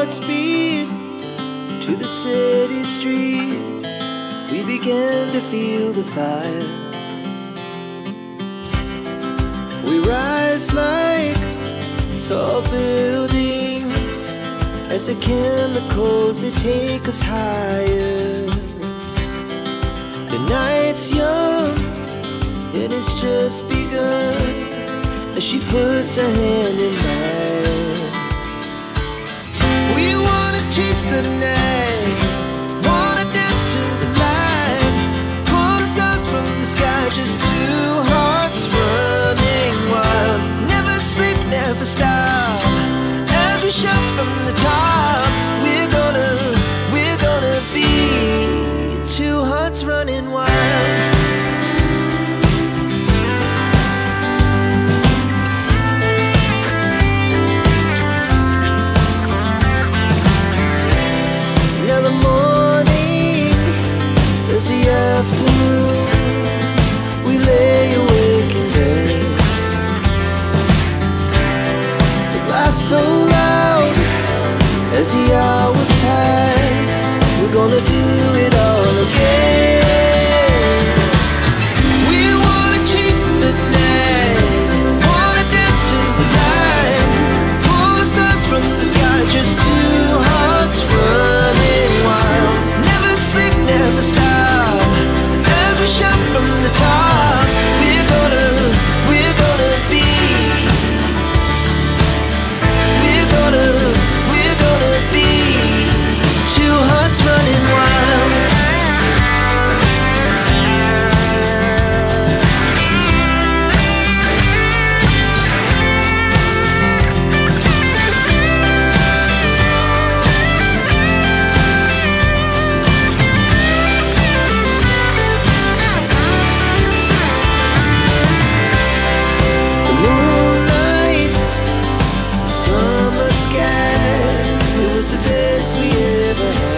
Godspeed to the city streets. We began to feel the fire. We rise like tall buildings as the chemicals, they take us higher. The night's young and it's just begun as she puts her hand in mine. We wanna chase the night, wanna dance to the light, pull the stars from the sky, just two hearts running wild. Never sleep, never stop, as we shout from the top. We're gonna be two hearts running wild. The afternoon, we lay awake in bed. The laughs so loud as the hours pass. We're gonna do it all again. We wanna chase the night, wanna dance to the light, pull the stars from the sky, just two hearts running wild. Never sleep, never stop, shout from the top. We're gonna be, we're gonna be two hearts running wild. The best we ever had.